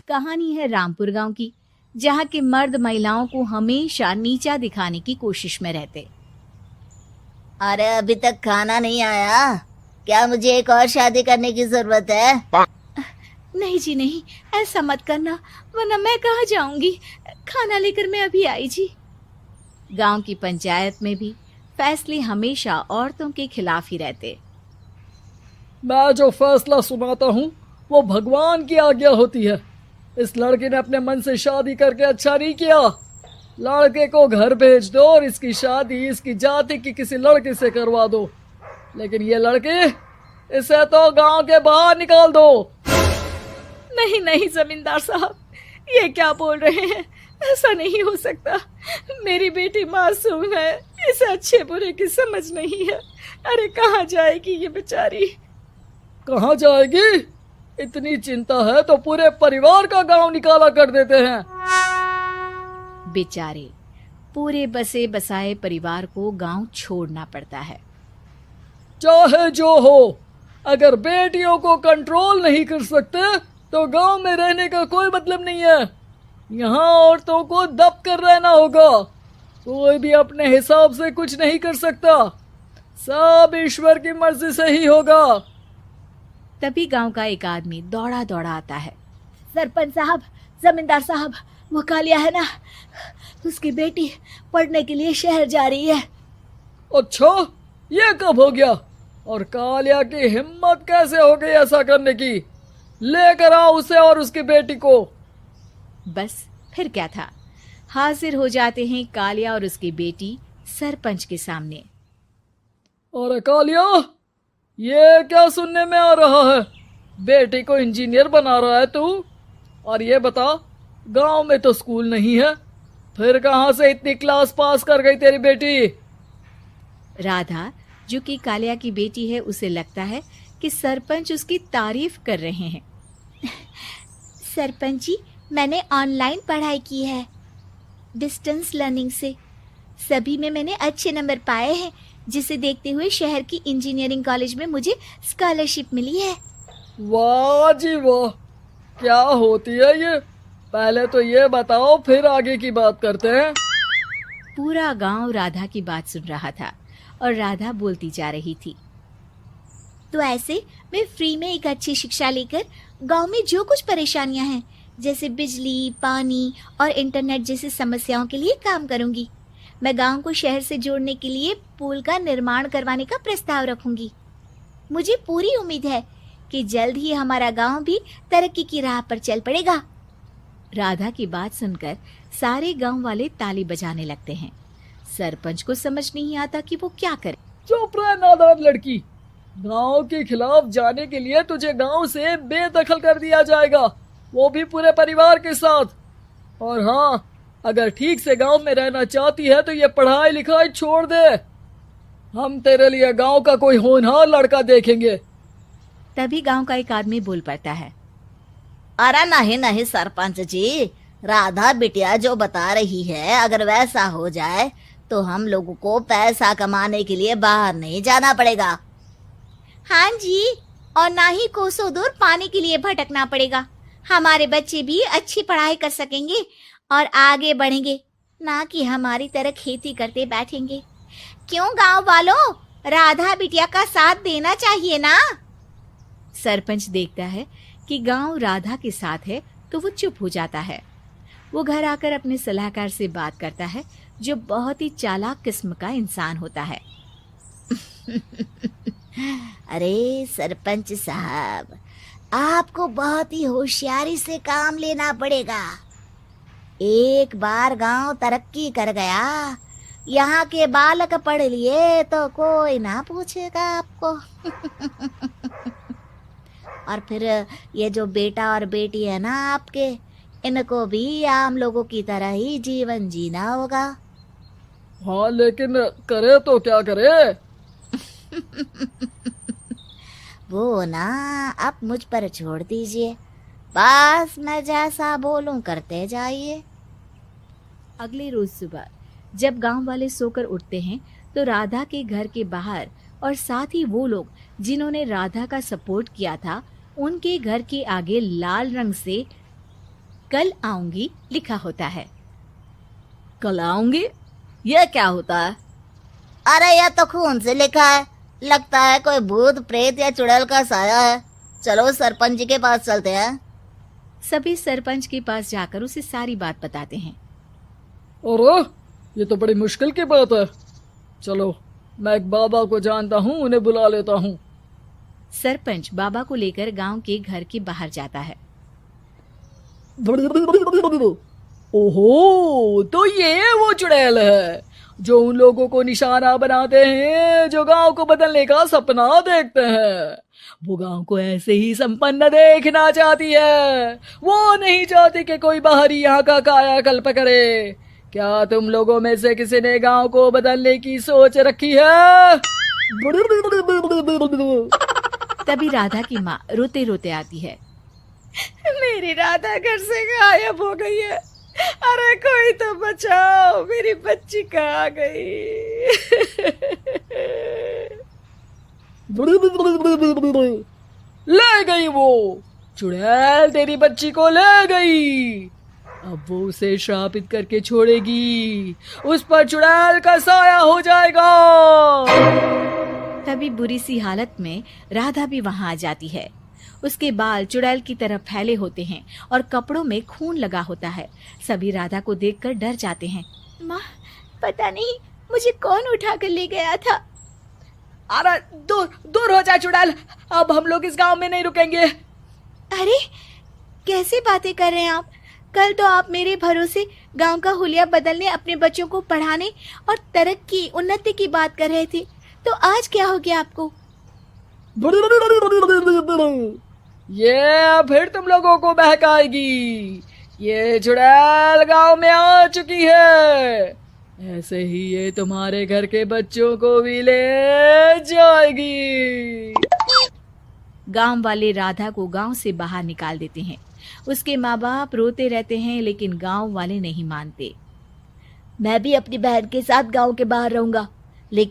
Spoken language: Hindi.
कहानी है रामपुर गांव की, जहां के मर्द महिलाओं को हमेशा नीचा दिखाने की कोशिश में रहते। अरे अभी तक खाना नहीं आया, क्या मुझे एक और शादी करने की जरूरत है? नहीं जी नहीं, ऐसा मत करना, वरना मैं कहाँ जाऊंगी। खाना लेकर मैं अभी आई जी। गांव की पंचायत में भी फैसले हमेशा औरतों के खिलाफ ही रहते। मैं जो फैसला सुनाता हूँ वो भगवान की आज्ञा होती है। इस लड़के ने अपने मन से शादी करके अच्छा नहीं किया। लड़के को घर भेज दो और इसकी शादी इसकी जाति की किसी लड़के से करवा दो, लेकिन ये लड़की, इसे तो गांव के बाहर निकाल दो। नहीं नहीं जमींदार साहब, ये क्या बोल रहे हैं? ऐसा नहीं हो सकता। मेरी बेटी मासूम है, इसे अच्छे बुरे की समझ नहीं है। अरे कहाँ जाएगी ये बेचारी? कहाँ जाएगी? इतनी चिंता है तो पूरे परिवार का गांव निकाला कर देते हैं। बेचारे पूरे बसे बसाए परिवार को गांव छोड़ना पड़ता है। चाहे जो हो, अगर बेटियों को कंट्रोल नहीं कर सकते तो गांव में रहने का कोई मतलब नहीं है। यहाँ औरतों को दब कर रहना होगा। कोई भी अपने हिसाब से कुछ नहीं कर सकता, सब ईश्वर की मर्जी से ही होगा। तभी गांव का एक आदमी दौड़ा दौड़ा आता है। सरपंच साहब, जमींदार साहब, वो कालिया है ना, उसकी बेटी पढ़ने के लिए शहर जा रही है। अच्छा, ये कब हो गया? और कालिया की हिम्मत कैसे हो गई ऐसा करने की? लेकर आओ उसे और उसकी बेटी को। बस फिर क्या था, हाजिर हो जाते हैं कालिया और उसकी बेटी सरपंच के सामने। अरे कालिया, ये क्या सुनने में आ रहा है? बेटी को इंजीनियर बना रहा है तू? और ये बता, गांव में तो स्कूल नहीं है, फिर कहां से इतनी क्लास पास कर गई तेरी बेटी? राधा, जो कि कालिया की बेटी है, उसे लगता है कि सरपंच उसकी तारीफ कर रहे हैं। सरपंच जी, मैंने ऑनलाइन पढ़ाई की है, डिस्टेंस लर्निंग से। सभी में मैंने अच्छे नंबर पाए हैं, जिसे देखते हुए शहर की इंजीनियरिंग कॉलेज में मुझे स्कॉलरशिप मिली है। वाह जी वाह, क्या होती है ये? पहले तो ये बताओ, फिर आगे की बात करते हैं। पूरा गांव राधा की बात सुन रहा था और राधा बोलती जा रही थी। तो ऐसे मैं फ्री में एक अच्छी शिक्षा लेकर गांव में जो कुछ परेशानियां हैं, जैसे बिजली, पानी और इंटरनेट जैसी समस्याओं के लिए काम करूंगी। मैं गांव को शहर से जोड़ने के लिए पुल का निर्माण करवाने का प्रस्ताव रखूंगी। मुझे पूरी उम्मीद है कि जल्द ही हमारा गांव भी तरक्की की राह पर चल पड़ेगा। राधा की बात सुनकर सारे गांव वाले ताली बजाने लगते हैं। सरपंच को समझ नहीं आता कि वो क्या करे। चुप रह नादान लड़की, गांव के खिलाफ जाने के लिए तुझे गांव से बेदखल कर दिया जाएगा, वो भी पूरे परिवार के साथ। और हाँ, अगर ठीक से गांव में रहना चाहती है तो ये पढ़ाई लिखाई छोड़ दे। हम तेरे लिए गांव का कोई होनहार लड़का देखेंगे। तभी गांव का एक आदमी बोल पड़ता है। अरे नहीं नहीं सरपंच जी, राधा बिटिया जो बता रही है, अगर वैसा हो जाए तो हम लोगों को पैसा कमाने के लिए बाहर नहीं जाना पड़ेगा। हाँ जी, और ना ही कोसों दूर पानी के लिए भटकना पड़ेगा। हमारे बच्चे भी अच्छी पढ़ाई कर सकेंगे और आगे बढ़ेंगे, ना कि हमारी तरह खेती करते बैठेंगे। क्यों गांव वालों, राधा बिटिया का साथ देना चाहिए ना। सरपंच देखता है कि गांव राधा के साथ है तो वो चुप हो जाता है। वो घर आकर अपने सलाहकार से बात करता है, जो बहुत ही चालाक किस्म का इंसान होता है। अरे सरपंच साहब, आपको बहुत ही होशियारी से काम लेना पड़ेगा। एक बार गांव तरक्की कर गया, यहाँ के बालक पढ़ लिए तो कोई ना पूछेगा आपको। और फिर ये जो बेटा और बेटी है ना आपके, इनको भी आम लोगों की तरह ही जीवन जीना होगा। हाँ, लेकिन करे तो क्या करे? वो ना आप मुझ पर छोड़ दीजिए, बस मैं जैसा बोलूं करते जाइए। अगले रोज सुबह जब गांव वाले सोकर उठते हैं तो राधा के घर के बाहर और साथ ही वो लोग जिन्होंने राधा का सपोर्ट किया था, उनके घर के आगे लाल रंग से कल आऊंगी लिखा होता है। कल आऊंगी, यह क्या होता है? अरे यह तो खून से लिखा है, लगता है कोई भूत प्रेत या चुड़ैल का साया है। चलो सरपंच जी के पास चलते हैं। सभी सरपंच के पास जाकर उसे सारी बात बताते हैं। अरे ये तो बड़ी मुश्किल की बात है। चलो मैं एक बाबा को जानता हूँ, उन्हें बुला लेता हूँ। सरपंच बाबा को लेकर गांव के घर के बाहर जाता है। ओहो, तो ये वो चुड़ैल है जो उन लोगों को निशाना बनाते हैं जो गांव को बदलने का सपना देखते हैं। वो गांव को ऐसे ही संपन्न देखना चाहती है, वो नहीं चाहती कि कोई बाहरी यहाँ का कायाकल्प करे। क्या तुम लोगों में से किसी ने गांव को बदलने की सोच रखी है? तभी राधा की माँ रोते रोते आती है। मेरी राधा घर से गायब हो गई है। अरे कोई तो बचाओ, मेरी बच्ची कहाँ गई? ले गई वो चुड़ैल, तेरी बच्ची को ले गई। अब वो उसे श्रापित करके छोड़ेगी, उस पर चुड़ैल का साया हो जाएगा। तभी बुरी सी हालत में राधा भी वहां आ जाती है। उसके बाल चुड़ैल की तरह फैले होते हैं और कपड़ों में खून लगा होता है। सभी राधा को देखकर डर जाते हैं। माँ, पता नहीं मुझे कौन उठा कर ले गया था। अरे दूर दूर हो जा चुड़ैल, अब हम लोग इस गांव में नहीं रुकेंगे। अरे कैसे बातें कर रहे हैं आप? कल तो आप मेरे भरोसे गांव का हुलिया बदलने, अपने बच्चों को पढ़ाने और तरक्की उन्नति की बात कर रहे थे, तो आज क्या हो गया आपको? ये फिर तुम लोगों को बहकाएगी। ये चुड़ैल गांव में आ चुकी है, ऐसे ही ये तुम्हारे घर के बच्चों को भी ले जाएगी। गांव वाले राधा को गांव से बाहर निकाल देते हैं। उसके माँ बाप रोते रहते हैं, लेकिन गांव वाले नहीं मानते। मैं भी अपनी बहन के साथ गांव के बाहर रहूंगा।